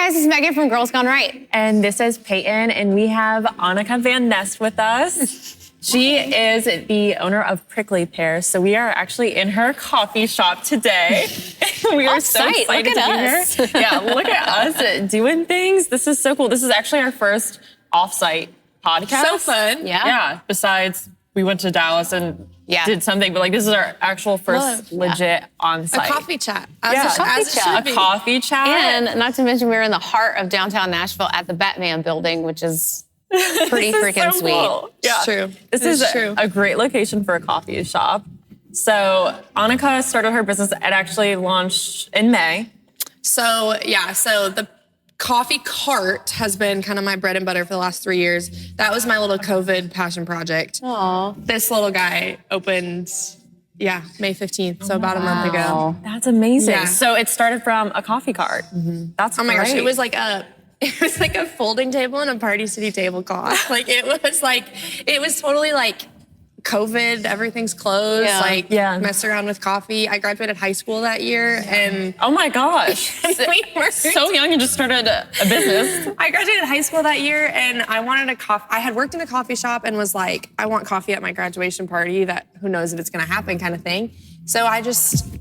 guys, it's Megan from Girls Gone Right. And this is Peyton, and we have Annika Van Nest with us. She is the owner of Prickly Pear, so we are actually in her coffee shop today. We are so excited to be here. Yeah, look at us doing things. This is so cool. This is actually our first off-site podcast. So fun. Yeah. Besides, we went to Dallas and did something, but like this is our actual first legit on-site. A coffee chat. A coffee chat. And not to mention, we're in the heart of downtown Nashville at the Batman building, which is pretty freaking so sweet. Cool. Yeah. It's true. This is a great location for a coffee shop. So Annika started her business. It actually launched in May. So the coffee cart has been kind of my bread and butter for the last 3 years. That was my little COVID passion project. Aww. This little guy opened, May 15th, so about a month ago. That's amazing. Yeah. So it started from a coffee cart. That's Oh my great. gosh, it was like a folding table and a Party City tablecloth. It was totally like COVID, everything's closed. Messed around with coffee. I graduated high school that year, and oh my gosh, we were so young and just started a business. I graduated high school that year, and I wanted a coffee. I had worked in a coffee shop and was like, I want coffee at my graduation party. That who knows if it's gonna happen, kind of thing. So I just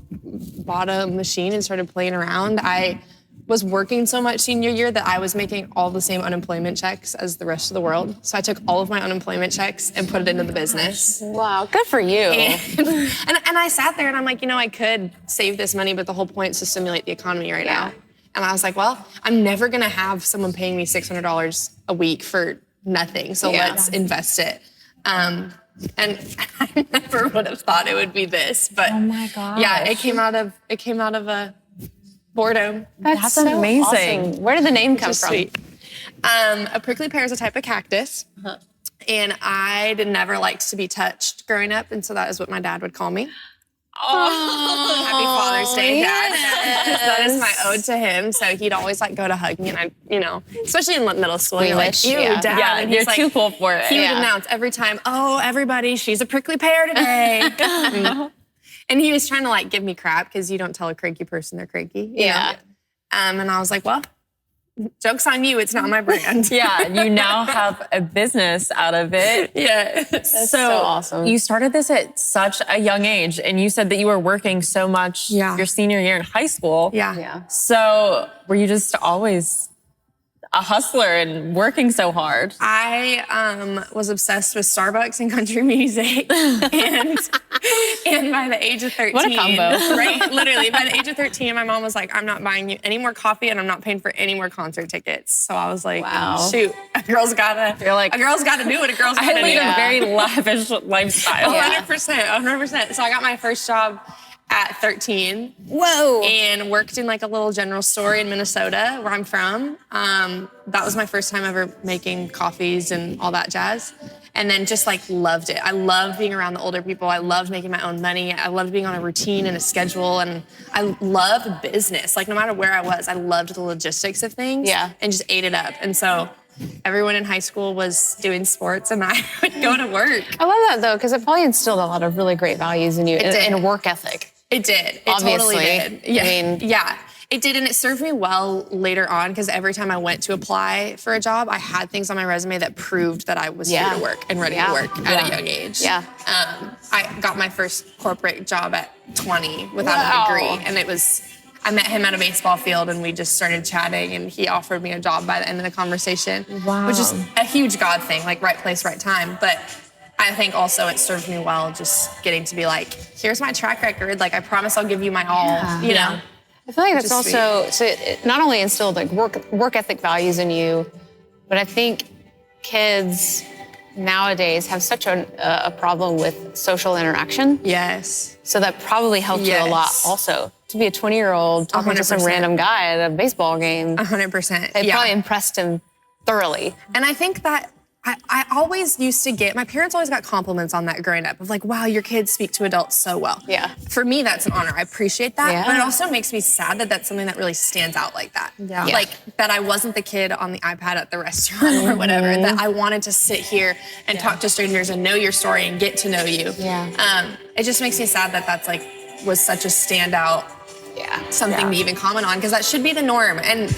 bought a machine and started playing around. I was working so much senior year that I was making all the same unemployment checks as the rest of the world. So I took all of my unemployment checks and put it into the business. Wow, good for you. And I sat there and I'm like, I could save this money, but the whole point is to stimulate the economy right now. And I was like, well, I'm never gonna have someone paying me $600 a week for nothing. So let's invest it. And I never would have thought it would be this, but oh my gosh. Yeah, it came out of a boredom. That's so amazing. Awesome. Where did the name come from? Sweet. A prickly pear is a type of cactus. And I never liked to be touched growing up, and so that is what my dad would call me. Oh, happy Father's Day, Dad. That is my ode to him. So he'd always go to hug me, and I, especially in middle school, you're like, ew, Dad. Yeah, and you're too cool for it. He would announce every time, oh, everybody, she's a prickly pear today. And he was trying to give me crap because you don't tell a cranky person they're cranky. You know? And I was like, well, joke's on you. It's not my brand. You now have a business out of it. That's so awesome. You started this at such a young age, and you said that you were working so much your senior year in high school. So were you just always a hustler and working so hard? I was obsessed with Starbucks and country music, and by the age of 13, what a combo, right? Literally, by the age of 13, my mom was like, "I'm not buying you any more coffee, and I'm not paying for any more concert tickets." So I was like, wow. "Shoot, a girl's gotta do what a girl's gotta do." I lead a very lavish lifestyle. 100%. So I got my first job at 13. Whoa. And worked in a little general store in Minnesota, where I'm from. That was my first time ever making coffees and all that jazz. And then just loved it. I loved being around the older people. I loved making my own money. I loved being on a routine and a schedule. And I loved business. No matter where I was, I loved the logistics of things. And just ate it up. And so everyone in high school was doing sports, and I would go to work. I love that, though, because it probably instilled a lot of really great values in you and a work ethic. It did. It Obviously. totally did. It did, and it served me well later on, because every time I went to apply for a job, I had things on my resume that proved that I was here to work and ready to work at a young age. I got my first corporate job at 20 without a degree, and I met him at a baseball field, and we just started chatting, and he offered me a job by the end of the conversation, which is a huge God thing, right place, right time. But I think also it served me well just getting to be here's my track record. I promise I'll give you my all, you know? I feel like that's also, so it not only instilled work ethic values in you, but I think kids nowadays have such a problem with social interaction. Yes. So that probably helped you a lot also. To be a 20-year-old talking to some random guy at a baseball game. 100%. It probably impressed him thoroughly. And I think that I always used to my parents always got compliments on that growing up of wow, your kids speak to adults so well. For me, that's an honor. I appreciate that. But it also makes me sad that that's something that really stands out like that. That I wasn't the kid on the iPad at the restaurant or whatever, that I wanted to sit here and talk to strangers and know your story and get to know you. It just makes me sad that that's was such a standout something to even comment on, because that should be the norm. And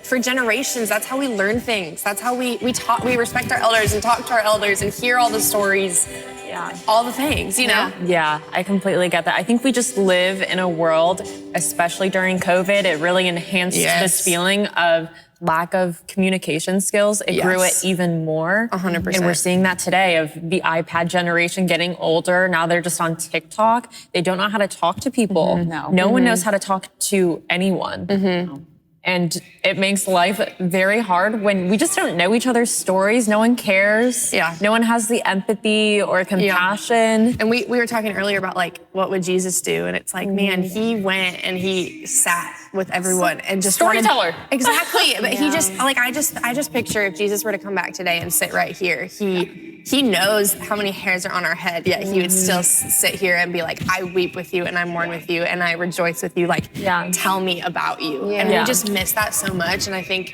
for generations, that's how we learn things. That's how we respect our elders and talk to our elders and hear all the stories. Yeah, all the things, you know? Yeah, I completely get that. I think we just live in a world, especially during COVID, it really enhanced this feeling of lack of communication skills. It grew it even more. 100%. And we're seeing that today of the iPad generation getting older. Now they're just on TikTok. They don't know how to talk to people. No one knows how to talk to anyone. And it makes life very hard when we just don't know each other's stories. No one cares. No one has the empathy or compassion. And we were talking earlier about like, what would Jesus do? And it's like, man, he went and he sat with everyone and just storyteller. Exactly. But he just like, I just picture if Jesus were to come back today and sit right here, he knows how many hairs are on our head, yet he would still sit here and be like, I weep with you and I mourn with you and I rejoice with you. Like, tell me about you. And we just miss that so much. And I think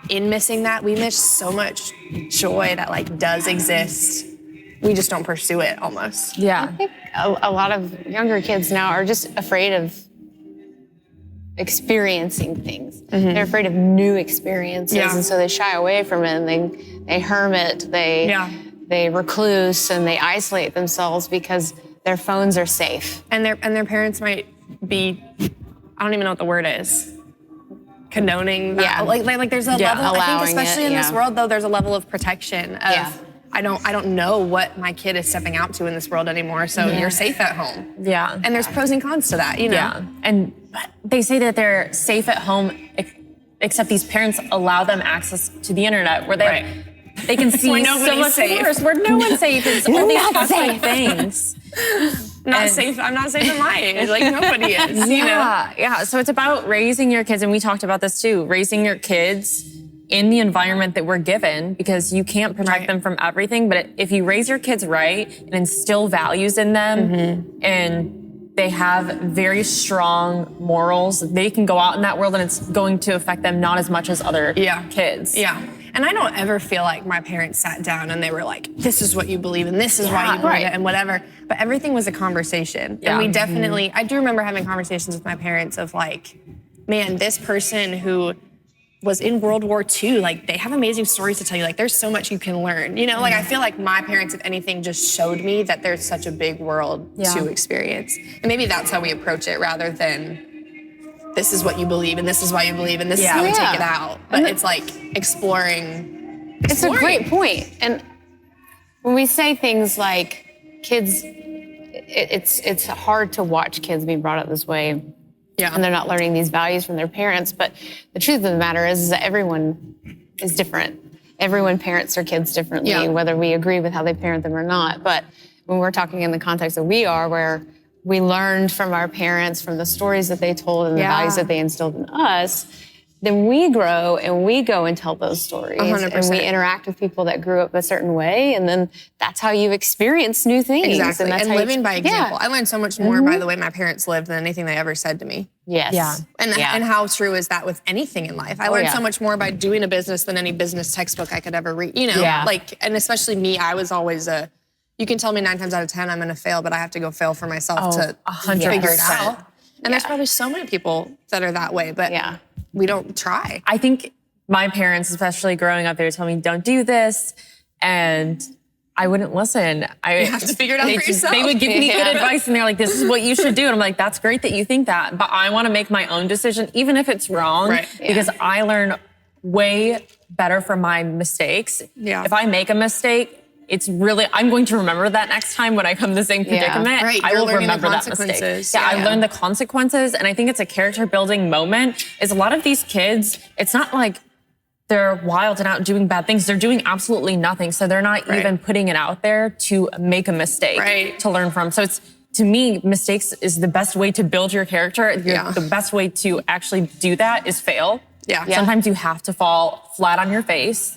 in missing that, we miss so much joy that like does exist. We just don't pursue it almost. I think a lot of younger kids now are just afraid of experiencing things. They're afraid of new experiences. And so they shy away from it and they hermit, they recluse and they isolate themselves because their phones are safe. And their parents might be, I don't even know what the word is, condoning that. Like there's a level, I think especially in this world though, there's a level of protection of I don't know what my kid is stepping out to in this world anymore, so you're safe at home. And there's pros and cons to that, you know? And they say that they're safe at home, except these parents allow them access to the internet where they can see so much worse, where no one's safe. It's only toxic things. Safe. I'm not safe in my age. Like nobody is. You know? So it's about raising your kids, and we talked about this too. Raising your kids in the environment that we're given, because you can't protect them from everything. But if you raise your kids right and instill values in them, and they have very strong morals, they can go out in that world and it's going to affect them not as much as other kids. And I don't ever feel like my parents sat down and they were like, this is what you believe and this is why you believe it and whatever. But everything was a conversation. And we definitely, I do remember having conversations with my parents of like, man, this person who was in World War II, like they have amazing stories to tell you. Like there's so much you can learn. You know, like I feel like my parents, if anything, just showed me that there's such a big world to experience. And maybe that's how we approach it rather than this is what you believe and this is why you believe and this is how we take it out. But it's like exploring. It's a great point. And when we say things like kids, it's hard to watch kids being brought up this way. And they're not learning these values from their parents. But the truth of the matter is that everyone is different. Everyone parents their kids differently, whether we agree with how they parent them or not. But when we're talking in the context that we are, where we learned from our parents, from the stories that they told and the values that they instilled in us, then we grow and we go and tell those stories. 100%. And we interact with people that grew up a certain way. And then that's how you experience new things. Exactly. And, that's and how living by example. I learned so much more by the way my parents lived than anything they ever said to me. And how true is that with anything in life? I learned so much more by doing a business than any business textbook I could ever read. You know, like, and especially me, I was always you can tell me 9 times out of 10 I'm going to fail, but I have to go fail for myself to 100%. figure it out. And there's probably so many people that are that way, but we don't try. I think my parents, especially growing up, they would tell me, don't do this. And I wouldn't listen. You have to figure it out for yourself. They would give me good advice and they're like, this is what you should do. And I'm like, that's great that you think that, but I want to make my own decision, even if it's wrong, because I learn way better from my mistakes. If I make a mistake, it's really, I'm going to remember that next time when I come to the same predicament. I will remember that mistake. I learned the consequences. And I think it's a character building moment. Is a lot of these kids, it's not like they're wild and out doing bad things. They're doing absolutely nothing. So they're not even putting it out there to make a mistake to learn from. So it's, to me, mistakes is the best way to build your character. The best way to actually do that is fail. Sometimes you have to fall flat on your face.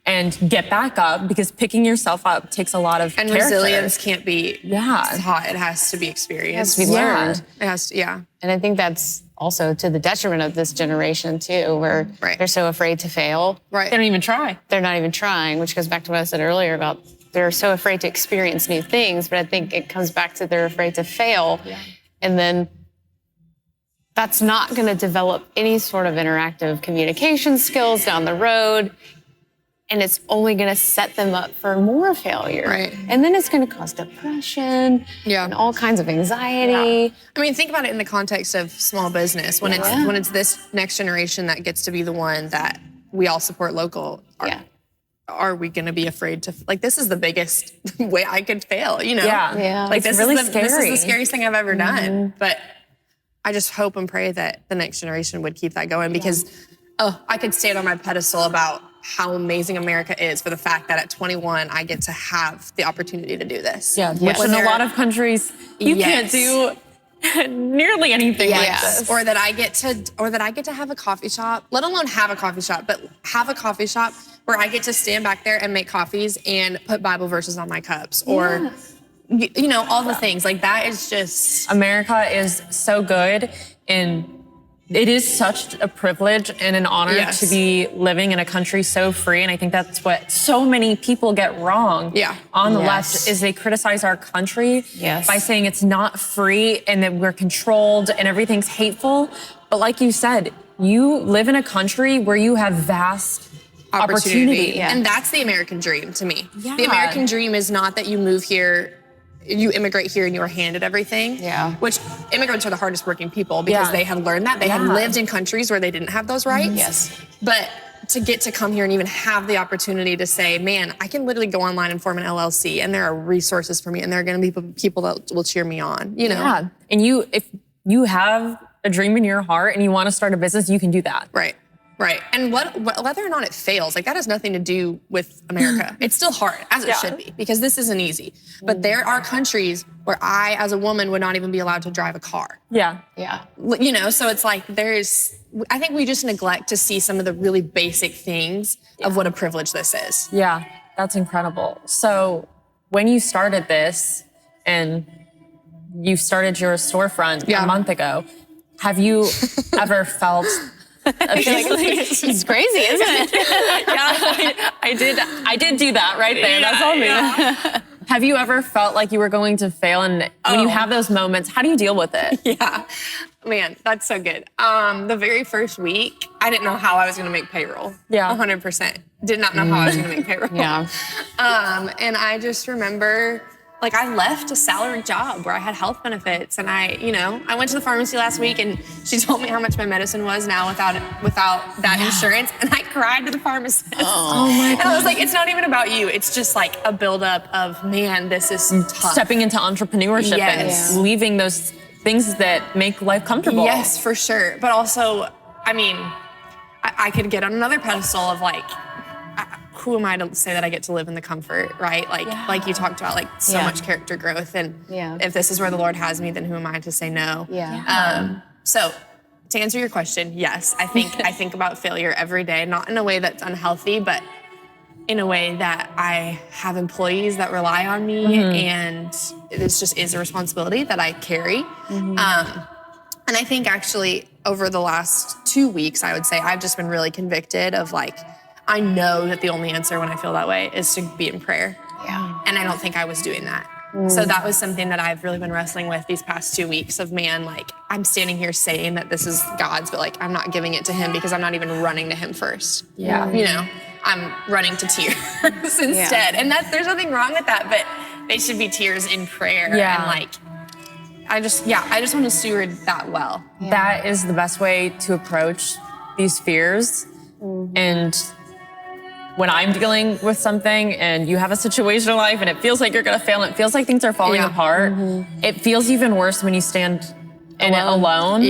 And get back up, because picking yourself up takes a lot of and character. Resilience can't be taught. It has to be experienced. It has to be learned. It has to, And I think that's also to the detriment of this generation too, where they're so afraid to fail. They don't even try. They're not even trying, which goes back to what I said earlier about they're so afraid to experience new things. But I think it comes back to they're afraid to fail. And then that's not going to develop any sort of interactive communication skills down the road. And it's only going to set them up for more failure. Right. And then it's going to cause depression and all kinds of anxiety. Yeah. I mean, think about it in the context of small business. When it's this next generation that gets to be the one that we all support local. Are we going to be afraid to, like, this is the biggest way I could fail, you know? Yeah. Like, it's really scary. This is the scariest thing I've ever done. But I just hope and pray that the next generation would keep that going because, I could stand on my pedestal about how amazing America is for the fact that at 21, I get to have the opportunity to do this. Yeah, which in a lot of countries, you can't do nearly anything like this. Or that I get to have a coffee shop, let alone have a coffee shop, but have a coffee shop where I get to stand back there and make coffees and put Bible verses on my cups or, you know, all the things. Like, that is just... America is so good, and it is such a privilege and an honor to be living in a country so free. And I think that's what so many people get wrong on the left is they criticize our country by saying it's not free and that we're controlled and everything's hateful. But like you said, you live in a country where you have vast opportunity. And that's the American dream to me. The American dream is not that you move here, you immigrate here and you are handed everything. Which immigrants are the hardest working people because they have learned that. They have lived in countries where they didn't have those rights. But to get to come here and even have the opportunity to say, man, I can literally go online and form an LLC and there are resources for me and there are going to be people that will cheer me on, you know? And if you have a dream in your heart and you want to start a business, you can do that. Right. And whether or not it fails, like, that has nothing to do with America. It's still hard, as it should be, because this isn't easy. But there are countries where I, as a woman, would not even be allowed to drive a car. You know, so it's like I think we just neglect to see some of the really basic things of what a privilege this is. Yeah, that's incredible. So when you started this and you started your storefront a month ago, have you ever felt... It's crazy, isn't it? I did do that right there. That's all me. Have you ever felt like you were going to fail? And when you have those moments, how do you deal with it? Man, that's so good. The very first week, I didn't know how I was going to make payroll. 100%. Did not know how I was going to make payroll. And I just remember, like, I left a salaried job where I had health benefits, and I went to the pharmacy last week, and she told me how much my medicine was now without that insurance, and I cried to the pharmacist. Oh my God. And I was like, it's not even about you. It's just like a buildup of, man, this is tough. Stepping into entrepreneurship and leaving those things that make life comfortable. Yes, for sure. But also, I mean, I could get on another pedestal of, like, who am I to say that I get to live in the comfort, right? Like you talked about, like, so much character growth. And if this is where the Lord has me, then who am I to say no? So to answer your question, yes, I think about failure every day, not in a way that's unhealthy, but in a way that I have employees that rely on me, and this just is a responsibility that I carry. And I think actually over the last 2 weeks, I would say I've just been really convicted of, like, I know that the only answer when I feel that way is to be in prayer. And I don't think I was doing that. So that was something that I've really been wrestling with these past 2 weeks of, man, like, I'm standing here saying that this is God's, but, like, I'm not giving it to him because I'm not even running to him first. You know, I'm running to tears instead. And there's nothing wrong with that, but they should be tears in prayer. And, like, I just want to steward that well. That is the best way to approach these fears. And when I'm dealing with something and you have a situation in life and it feels like you're going to fail and it feels like things are falling apart, it feels even worse when you stand in it alone.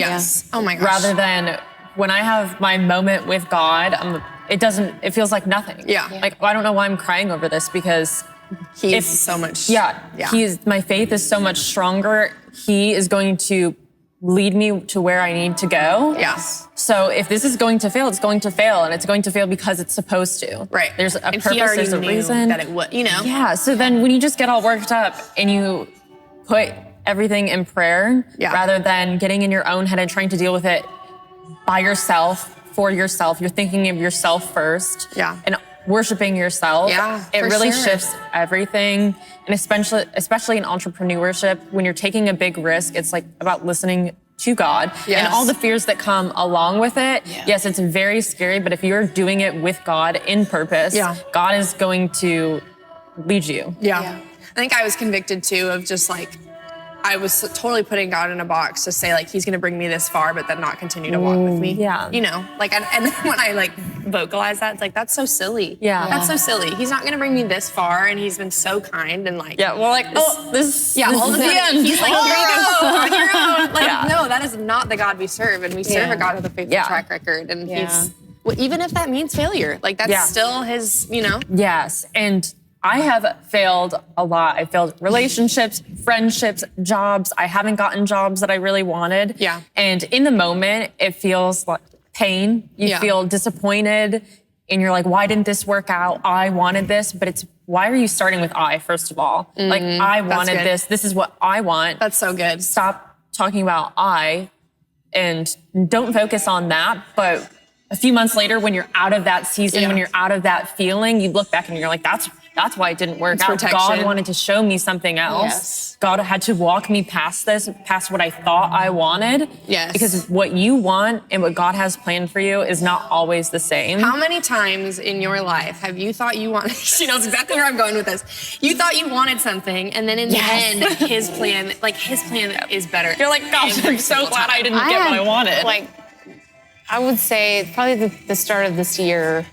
Oh my gosh. Rather than when I have my moment with God, it feels like nothing. Like, I don't know why I'm crying over this, because He's so much. My faith is so much stronger. He is going to lead me to where I need to go. So if this is going to fail, it's going to fail, and it's going to fail because it's supposed to. There's a purpose, there's a reason. That it would, you know? So then when you just get all worked up and you put everything in prayer, rather than getting in your own head and trying to deal with it by yourself, for yourself, you're thinking of yourself first. And worshiping yourself. It really shifts everything. And especially in entrepreneurship, when you're taking a big risk, it's like about listening to God and all the fears that come along with it. Yes, it's very scary, but if you're doing it with God in purpose, God is going to lead you. I think I was convicted too of just like, I was totally putting God in a box to say like, he's going to bring me this far, but then not continue to walk with me. You know, like, and then when I like vocalize that, it's like, that's so silly. That's so silly. He's not going to bring me this far. And he's been so kind and like, well, like, this all of a sudden he's like, here you go on your own. Like, no, that is not the God we serve. And we serve a God with a faithful track record. And he's, well, even if that means failure, like that's still his, you know? Yes. And I have failed a lot. I failed relationships, friendships, jobs. I haven't gotten jobs that I really wanted. And in the moment, it feels like pain. You feel disappointed and you're like, why didn't this work out? I wanted this, but it's, why are you starting with I, first of all? Like, I wanted this. This is what I want. That's so good. Stop talking about I and don't focus on that. But a few months later, when you're out of that season, when you're out of that feeling, you look back and you're like, that's why it didn't work out. God wanted to show me something else. God had to walk me past this, past what I thought I wanted. Because what you want and what God has planned for you is not always the same. How many times in your life have you thought you wanted, she knows exactly where I'm going with this. You thought you wanted something and then in the end, his plan is better. You're like, gosh, I'm so glad I didn't get what I wanted. Like, I would say probably the start of this year.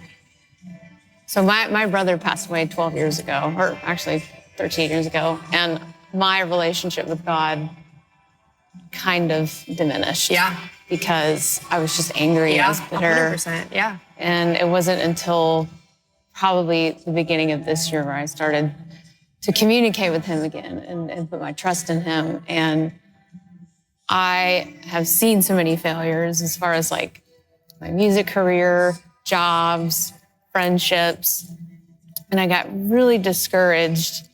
So my brother passed away 12 years ago, or actually 13 years ago. And my relationship with God kind of diminished. Because I was just angry. I was bitter. 100%. And it wasn't until probably the beginning of this year where I started to communicate with him again and put my trust in him. And I have seen so many failures as far as like my music career, jobs, friendships, and I got really discouraged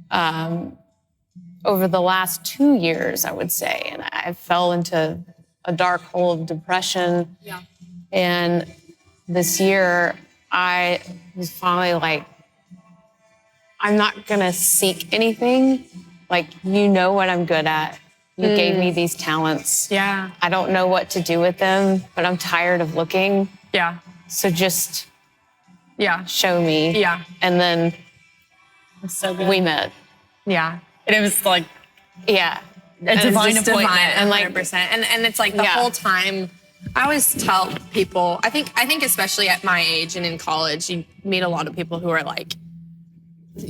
over the last 2 years, I would say, and I fell into a dark hole of depression. And this year, I was finally like, I'm not gonna seek anything. Like, you know what I'm good at. You gave me these talents. I don't know what to do with them, but I'm tired of looking. So just show me. And then so good. we met. And it was like, a divine appointment. Divine, and like 100%. And it's like the whole time, I always tell people, I think especially at my age and in college, you meet a lot of people who are like,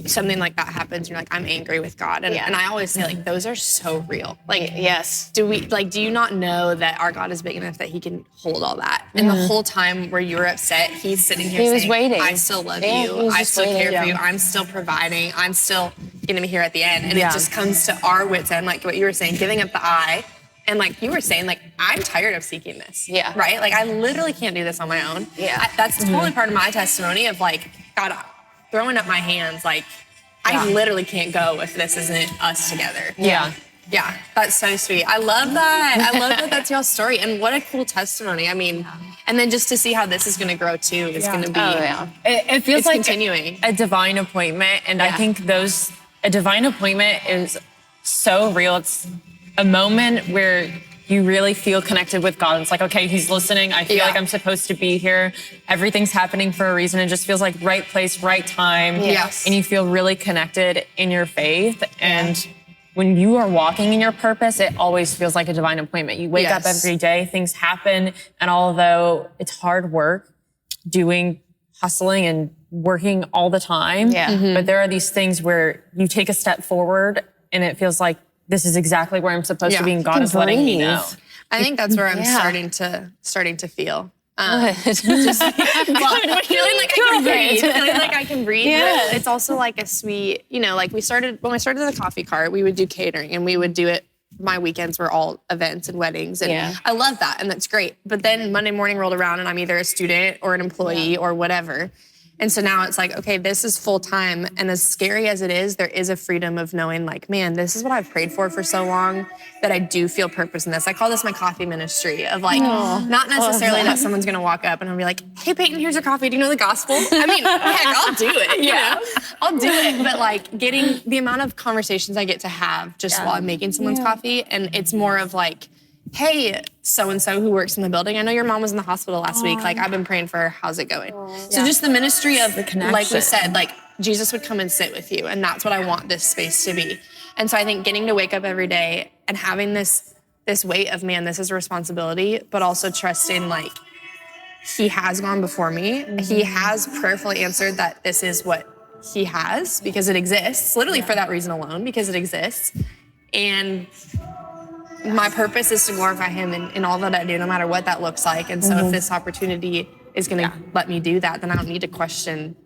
something like that happens, you're like, I'm angry with God. And I always say, like, those are so real. Like, do you not know that our God is big enough that he can hold all that? And the whole time where you're upset, he's sitting here saying, waiting. I still love you. I still care for you. I'm still providing. I'm still going to be here at the end. And it just comes to our wits end, like what you were saying, giving up the I. And like you were saying, like, I'm tired of seeking this. Right? Like, I literally can't do this on my own. That's totally part of my testimony of like, God, throwing up my hands, like, I literally can't go if this isn't us together. That's so sweet. I love that. I love that that's y'all's story. And what a cool testimony. I mean, and then just to see how this is going to grow too is going to be, it feels like continuing. A divine appointment. And I think a divine appointment is so real. It's a moment where you really feel connected with God. It's like, okay, he's listening. I feel like I'm supposed to be here. Everything's happening for a reason. It just feels like right place, right time. And you feel really connected in your faith. And when you are walking in your purpose, it always feels like a divine appointment. You wake up every day, things happen. And although it's hard work, hustling and working all the time, but there are these things where you take a step forward and it feels like, this is exactly where I'm supposed to be, and God is letting me know. I think that's where I'm starting to feel. Just feeling like I can breathe. It's also like a sweet, like when we started the coffee cart, we would do catering and we would do it. My weekends were all events and weddings. And I love that. And that's great. But then Monday morning rolled around and I'm either a student or an employee or whatever. And so now it's like, okay, this is full time. And as scary as it is, there is a freedom of knowing like, man, this is what I've prayed for so long that I do feel purpose in this. I call this my coffee ministry of like, not necessarily that someone's going to walk up and I'll be like, hey, Peyton, here's your coffee. Do you know the gospel? I mean, heck, I'll do it. You know? I'll do it. But like getting the amount of conversations I get to have just while I'm making someone's coffee. And it's more of like, hey, so-and-so who works in the building, I know your mom was in the hospital last week. Like, I've been praying for her. How's it going? So just the ministry of, like we said, like Jesus would come and sit with you. And that's what I want this space to be. And so I think getting to wake up every day and having this weight of, man, this is a responsibility, but also trusting, like, he has gone before me. He has prayerfully answered that this is what he has, because it exists, literally for that reason alone, because it exists. And my purpose is to glorify him in all that I do, no matter what that looks like. And so if this opportunity is going to let me do that, then I don't need to question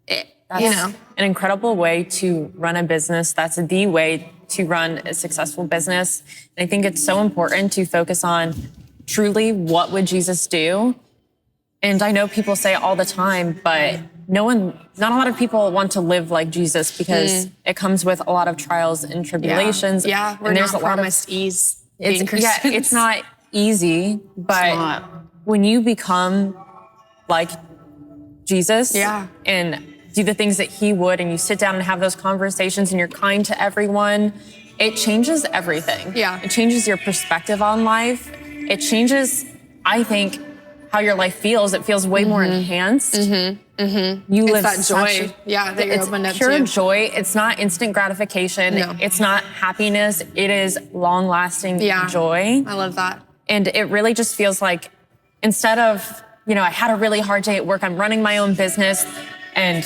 it. That's an incredible way to run a business. That's the way to run a successful business. And I think it's so important to focus on truly what would Jesus do. And I know people say it all the time, but not a lot of people want to live like Jesus, because it comes with a lot of trials and tribulations. Yeah, we're not promised ease. It's not easy, but when you become like Jesus and do the things that he would, and you sit down and have those conversations and you're kind to everyone, it changes everything. Yeah. It changes your perspective on life. It changes, I think, how your life feels. It feels way more enhanced. You live that joy. That you're opened up pure to. joy. It's not instant gratification. No. It's not happiness. It is long-lasting joy. I love that. And it really just feels like, instead of, I had a really hard day at work, I'm running my own business and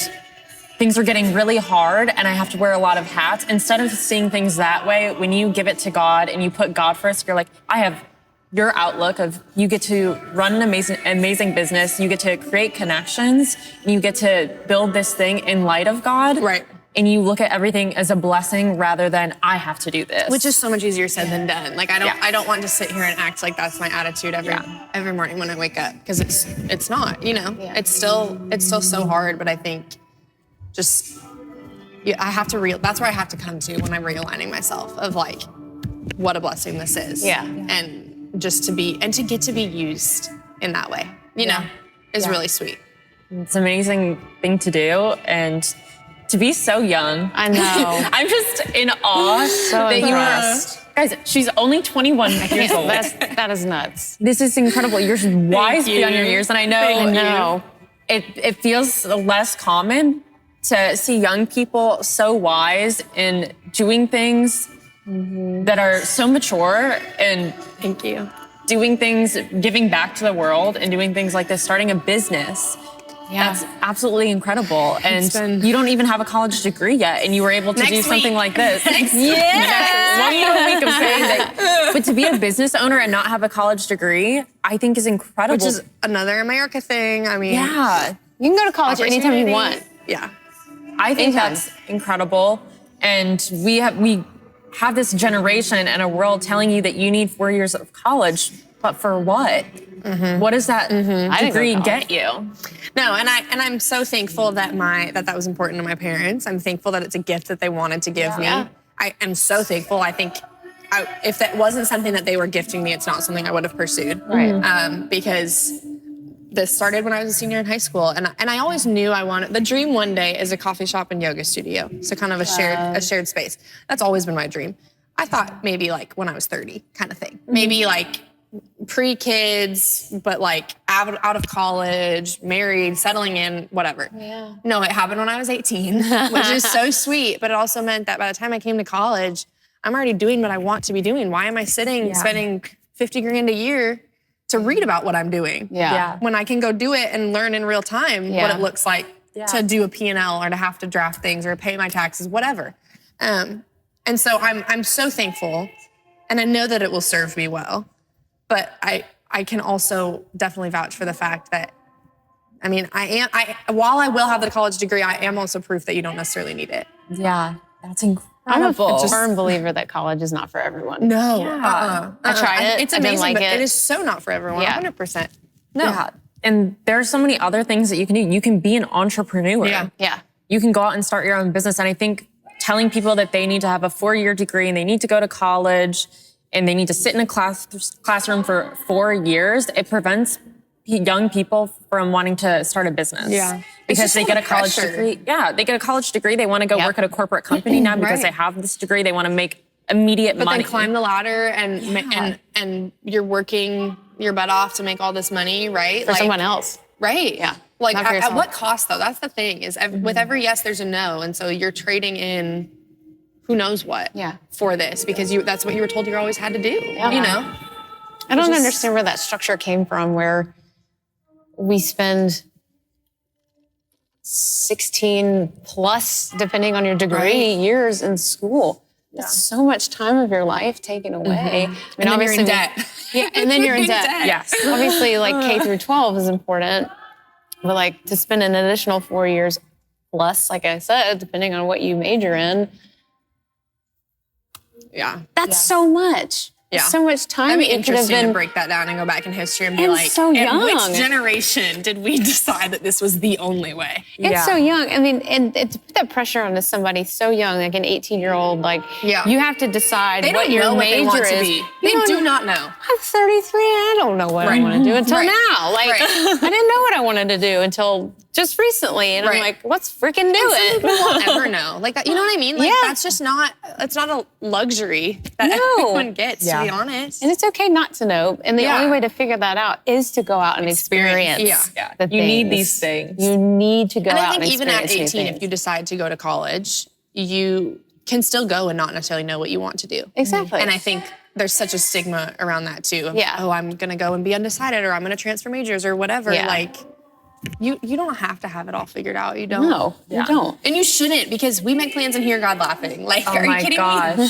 things are getting really hard and I have to wear a lot of hats. Instead of seeing things that way, when you give it to God and you put God first, you're like, I have your outlook of, you get to run an amazing business, you get to create connections, and you get to build this thing in light of God. Right. And you look at everything as a blessing rather than, I have to do this. Which is so much easier said than done. Like, I don't want to sit here and act like that's my attitude every morning when I wake up, because it's not, It's still so hard, but I think just, I have to that's where I have to come to when I'm realigning myself of, like, what a blessing this is. And just to get to be used in that way, is really sweet. It's an amazing thing to do, and to be so young. I know. I'm just in awe that you are. Guys, she's only 21 years old. That is nuts. This is incredible. You're wise beyond your years, and I know. It feels less common to see young people so wise in doing things that are so mature, and thank you, doing things, giving back to the world, and doing things like this, starting a business. That's absolutely incredible. And you don't even have a college degree yet, and you were able to do something like this. One more week of saying that. But to be a business owner and not have a college degree, I think is incredible. Which is another America thing. I mean, you can go to college anytime you want. I think that's incredible. And we have this generation and a world telling you that you need 4 years of college, but for what? What does that degree get you? No, and I'm so thankful that that was important to my parents. I'm thankful that it's a gift that they wanted to give me. I am so thankful. I think if that wasn't something that they were gifting me, it's not something I would have pursued. Because this started when I was a senior in high school, and I always knew I wanted, the dream one day is a coffee shop and yoga studio. So kind of a shared space. That's always been my dream. I thought maybe like when I was 30 kind of thing. Maybe like pre-kids, but like out of college, married, settling in, whatever. No, it happened when I was 18, which is so sweet. But it also meant that by the time I came to college, I'm already doing what I want to be doing. Why am I spending $50,000 a year to read about what I'm doing? When I can go do it and learn in real time what it looks like to do a P&L or to have to draft things or pay my taxes, whatever. And so I'm so thankful, and I know that it will serve me well. But I can also definitely vouch for the fact that, I mean, while I will have the college degree, I am also proof that you don't necessarily need it. Yeah, that's incredible. I'm a firm believer that college is not for everyone. No. I tried it. It's amazing, but it is so not for everyone, 100%. No. Yeah. And there are so many other things that you can do. You can be an entrepreneur. You can go out and start your own business. And I think telling people that they need to have a 4-year degree and they need to go to college and they need to sit in a classroom for 4 years, it prevents young people from wanting to start a business. Because they get a college degree. They get a college degree. They want to go work at a corporate company now because they have this degree. They want to make immediate but money. then climb the ladder and you're working your butt off to make all this money, right? For someone else. Right. Yeah. Like at what cost though? That's the thing is with every yes, there's a no. And so you're trading in who knows what for this because that's what you were told you always had to do, you know? I don't understand where that structure came from where we spend 16 plus, depending on your degree, years in school. That's so much time of your life taken away. I mean, and then you're in debt. Yeah, and then you're in debt. Yes. Obviously, like K through 12 is important, but like to spend an additional 4 years plus, like I said, depending on what you major in. Yeah. That's so much. Yeah. So much time. That'd be interesting to break that down and go back in history and be like, so young. Which generation did we decide that this was the only way? It's so young. I mean, and to put that pressure onto somebody so young, like an 18-year-old, like you have to decide what your major is. They do not know. I'm 33. I don't know what I want to do until now. Like, I didn't know what I wanted to do until just recently. And I'm like, let's freaking do it. We won't ever know. Like, you know what I mean? Like, that's just not, it's not a luxury that everyone gets, to be honest. And it's okay not to know. And the only way to figure that out is to go out and experience. You need these things. You need to go out and experience. And I think even at 18, if you decide to go to college, you can still go and not necessarily know what you want to do. Exactly. And I think there's such a stigma around that too. Of, oh, I'm going to go and be undecided, or I'm going to transfer majors or whatever. Like, you don't have to have it all figured out. You don't. No, you don't. And you shouldn't, because we make plans and hear God laughing. Like, are you kidding me?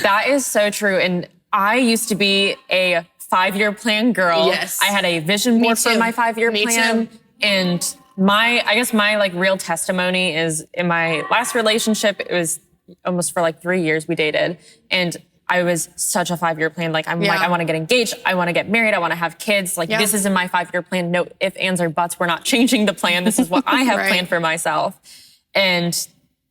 That is so true. And I used to be a 5-year plan girl. Yes. I had a vision board for my 5-year plan. And I guess my like real testimony is in my last relationship, it was almost for like 3 years we dated. And I was such a 5-year plan. Like, I'm like, I want to get engaged. I want to get married. I want to have kids. Like, this is in my 5-year plan. No ifs, ands, or buts. We're not changing the plan. This is what I have planned for myself. And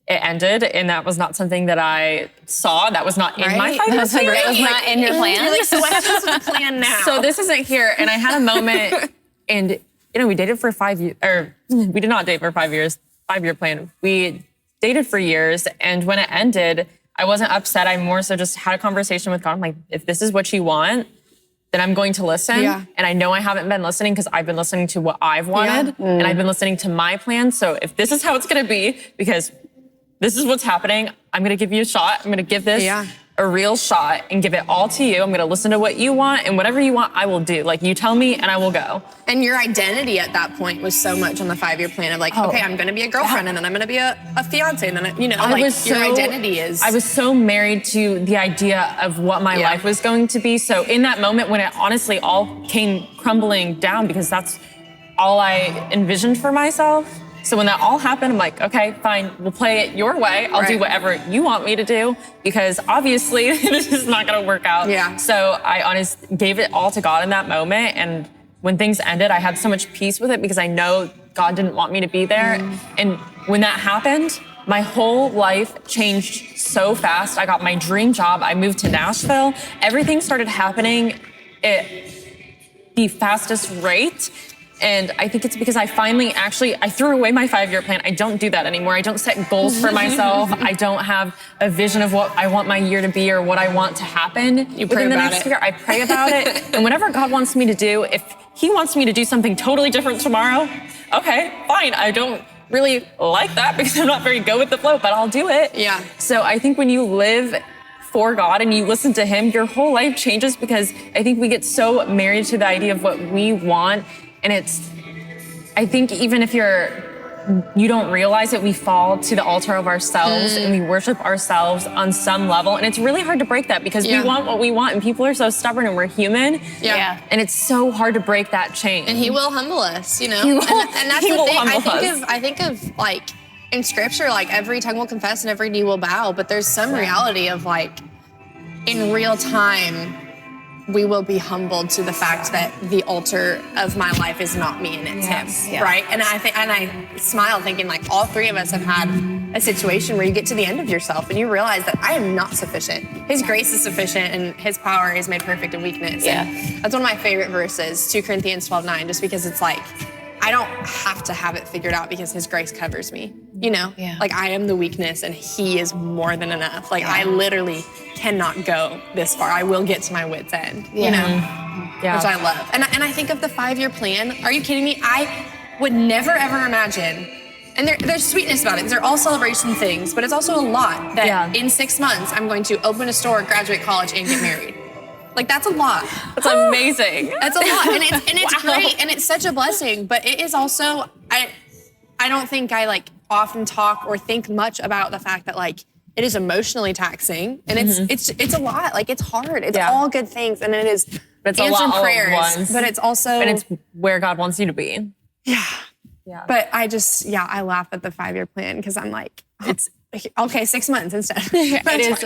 it ended. And that was not something that I saw. That was not in my 5-year plan. It was not in your plan. You're like, so what happens with the plan now? So this isn't here. And I had a moment, and, you know, we dated for 5 years, or we did not date for 5 years, 5-year plan. We dated for years. And when it ended, I wasn't upset. I more so just had a conversation with God. I'm like, if this is what you want, then I'm going to listen. And I know I haven't been listening because I've been listening to what I've wanted and I've been listening to my plan. So if this is how it's going to be, because this is what's happening, I'm going to give you a shot. I'm going to give this a real shot and give it all to you. I'm going to listen to what you want, and whatever you want, I will do. Like, you tell me and I will go. And your identity at that point was so much on the 5-year plan of like, okay, I'm going to be a girlfriend and then I'm going to be a fiance. And then, you know, your identity is. I was so married to the idea of what my life was going to be. So in that moment when it honestly all came crumbling down, because that's all I envisioned for myself. So when that all happened, I'm like, okay, fine, we'll play it your way. I'll do whatever you want me to do, because obviously this is not going to work out. So I gave it all to God in that moment. And when things ended, I had so much peace with it because I know God didn't want me to be there. And when that happened, my whole life changed so fast. I got my dream job. I moved to Nashville. Everything started happening at the fastest rate. And I think it's because I finally I threw away my 5-year plan. I don't do that anymore. I don't set goals for myself. I don't have a vision of what I want my year to be or what I want to happen within the next year. I pray about it. And whatever God wants me to do, if he wants me to do something totally different tomorrow, okay, fine. I don't really like that because I'm not very good with the flow, but I'll do it. So I think when you live for God and you listen to him, your whole life changes, because I think we get so married to the idea of what we want. And I think even if you don't realize it, we fall to the altar of ourselves and we worship ourselves on some level. And it's really hard to break that because we want what we want, and people are so stubborn, and we're human. And it's so hard to break that chain. And he will humble us, you know? And that's the thing. I think of like in scripture, like every tongue will confess and every knee will bow, but there's some reality of like in real time, we will be humbled to the fact that the altar of my life is not me and it's him, right? And I smile thinking like all three of us have had a situation where you get to the end of yourself and you realize that I am not sufficient. His grace is sufficient and his power is made perfect in weakness. And that's one of my favorite verses, 2 Corinthians 12:9, just because it's like, I don't have to have it figured out because his grace covers me, you know? Yeah. Like I am the weakness and he is more than enough. Like I literally cannot go this far. I will get to my wit's end, you know? Yeah. Which I love. And I think of the 5-year plan. Are you kidding me? I would never ever imagine, and there's sweetness about it. They're all celebration things, but it's also a lot that in 6 months I'm going to open a store, graduate college, and get married. Like that's a lot. That's amazing. That's a lot, and it's great, and it's such a blessing. But it is also I don't think I like often talk or think much about the fact that like it is emotionally taxing, and it's a lot. Like it's hard. It's all good things, and it is it's answering a lot prayers, all at once. but it's also and it's where God wants you to be. Yeah. But I just I laugh at the 5-year plan because I'm like it's okay 6 months instead. It is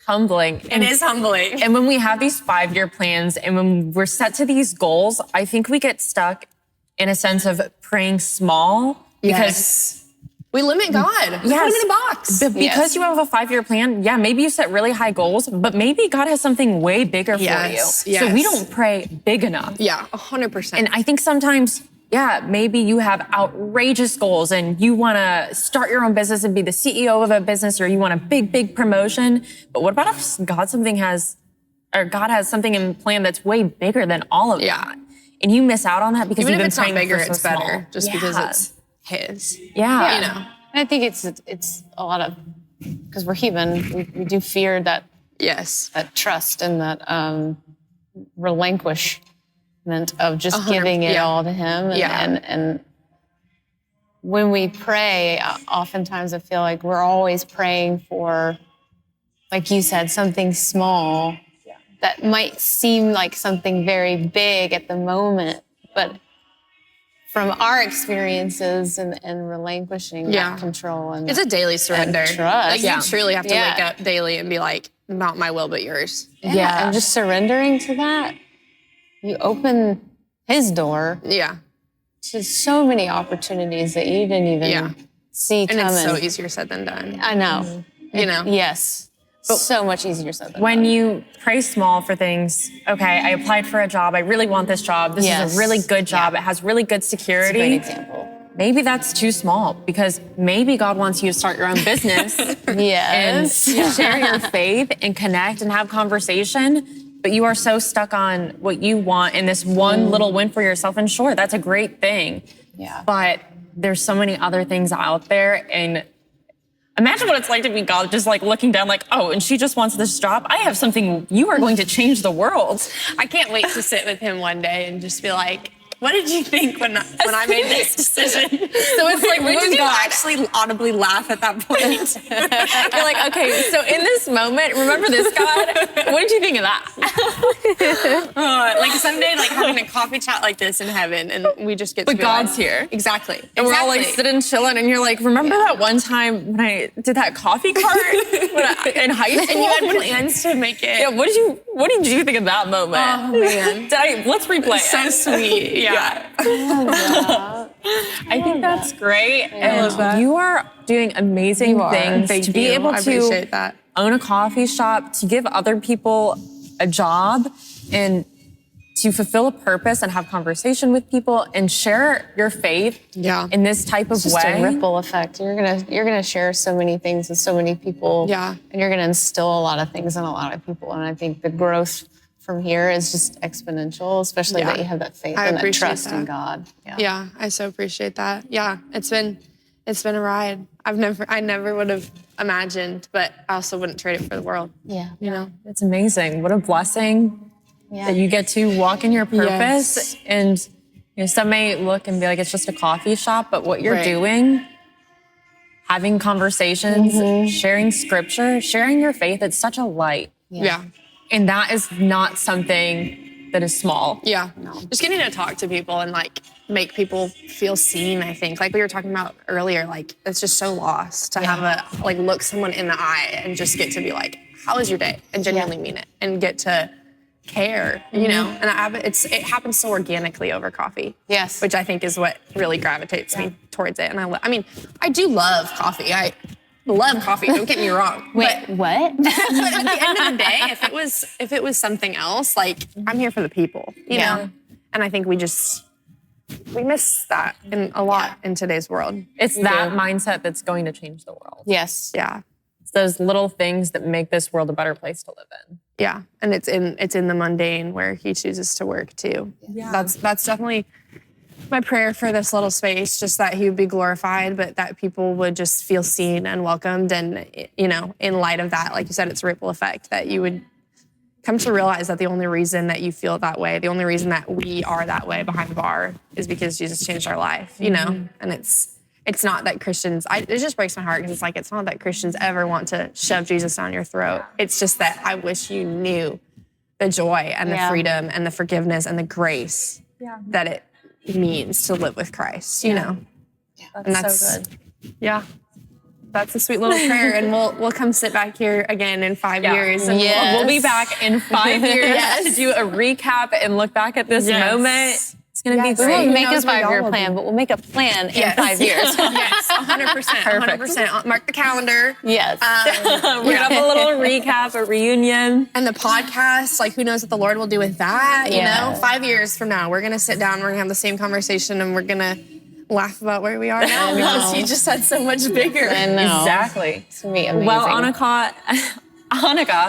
humbling. It is humbling. And when we have these 5-year plans and when we're set to these goals, I think we get stuck in a sense of praying small because we limit God. We put him in a box. But because you have a 5-year plan, maybe you set really high goals, but maybe God has something way bigger for you. Yes. So we don't pray big enough. Yeah, 100%. And I think sometimes, maybe you have outrageous goals and you want to start your own business and be the CEO of a business, or you want a big, big promotion. But what about if God has something in plan that's way bigger than all of that? And you miss out on that because even you've if been it's not bigger, for so it's better small. just because it's his. Yeah. You know. And I think it's a lot of, because we're human, we do fear that that trust and that relinquishment of just giving it all to him. And when we pray, oftentimes I feel like we're always praying for, like you said, something small that might seem like something very big at the moment, but from our experiences and relinquishing that control. And it's a daily surrender. And trust. Like you truly have to wake up daily and be like, not my will, but yours. Yeah. And just surrendering to that, you open his door to so many opportunities that you didn't even see coming. And it's so easier said than done. I know. You know? Yes. But so much easier said than done. When you pray small for things, okay, I applied for a job. I really want this job. This is a really good job. It has really good security. That's a great example. Maybe that's too small because maybe God wants you to start your own business and share your faith and connect and have conversation. But you are so stuck on what you want and this one little win for yourself. And sure, that's a great thing. Yeah. But there's so many other things out there. And imagine what it's like to be God, just like looking down like, oh, and she just wants this job. I have something, you are going to change the world. I can't wait to sit with him one day and just be like, what did you think when I made this decision? So it's like, when did you actually audibly laugh at that point? You're like, okay, so in this moment, remember this, God? What did you think of that? Like someday, like having a coffee chat like this in heaven, and we just get to be God's here. Exactly. And we're all like sitting chilling, and you're like, remember that one time when I did that coffee cart in high school? And you had plans to make it. Yeah, what did you think of that moment? Oh, man. Let's replay it. So sweet. Yeah. I think that's great. And you are doing amazing things. Thank be you. able I appreciate that. Own a coffee shop, to give other people a job, and to fulfill a purpose and have conversation with people and share your faith in this type of it's just way. A ripple effect. You're gonna share so many things with so many people. Yeah. And you're gonna instill a lot of things in a lot of people. And I think the growth from here is just exponential, especially that you have that faith and that trust in God. Yeah, I so appreciate that. Yeah, it's been a ride. I never would have imagined, but I also wouldn't trade it for the world. Yeah. You know? It's amazing. What a blessing that you get to walk in your purpose. And some may look and be like, it's just a coffee shop, but what you're doing, having conversations, sharing scripture, sharing your faith, it's such a light. Yeah. And that is not something that is small. Yeah. No. Just getting to talk to people and like make people feel seen, I think. Like we were talking about earlier, like it's just so lost to have look someone in the eye and just get to be like, how was your day? And genuinely mean it and get to care, you know? And it happens so organically over coffee. Yes. Which I think is what really gravitates me towards it. And I do love coffee. I love coffee, don't get me wrong. Wait, what? But at the end of the day, if it was something else, like I'm here for the people, you know? And I think we just we miss that a lot in today's world. It's that mindset that's going to change the world. Yes. Yeah. It's those little things that make this world a better place to live in. Yeah, and it's in the mundane where he chooses to work too. Yeah. That's definitely my prayer for this little space, just that he would be glorified, but that people would just feel seen and welcomed. And, you know, in light of that, like you said, it's a ripple effect, that you would come to realize that the only reason that you feel that way, the only reason that we are that way behind the bar is because Jesus changed our life, you know? And it's not that Christians, it just breaks my heart because it's like, it's not that Christians ever want to shove Jesus down your throat. It's just that I wish you knew the joy and the freedom and the forgiveness and the grace that it means to live with Christ, you know? Yeah, that's so good. Yeah. That's a sweet little prayer. And we'll come sit back here again in 5 years. And we'll be back in 5 years to do a recap and look back at this moment. It's going to be great. We won't make a 5-year plan, but we'll make a plan in 5 years. Yes, 100%. 100%. Mark the calendar. Yes. We're going to have a little recap, a reunion. And the podcast, like who knows what the Lord will do with that, you know? 5 years from now, we're going to sit down, we're going to have the same conversation, and we're going to laugh about where we are now because he just had so much bigger. I know. Exactly. It's going to be amazing. Well, Annika,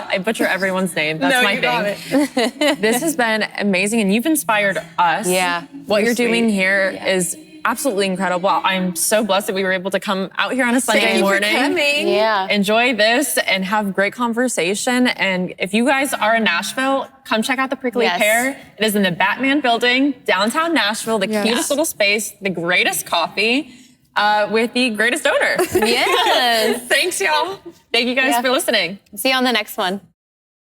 I butcher everyone's name. That's my thing. This has been amazing, and you've inspired us. Yeah. What you're doing here is absolutely incredible. I'm so blessed that we were able to come out here on a Sunday morning. Thank you for coming. Yeah. Enjoy this and have great conversation. And if you guys are in Nashville, come check out the Prickly Pear. It is in the Batman Building, downtown Nashville, the cutest little space, the greatest coffee, with the greatest owner. Yes. Thanks, y'all. Thank you guys for listening. See you on the next one.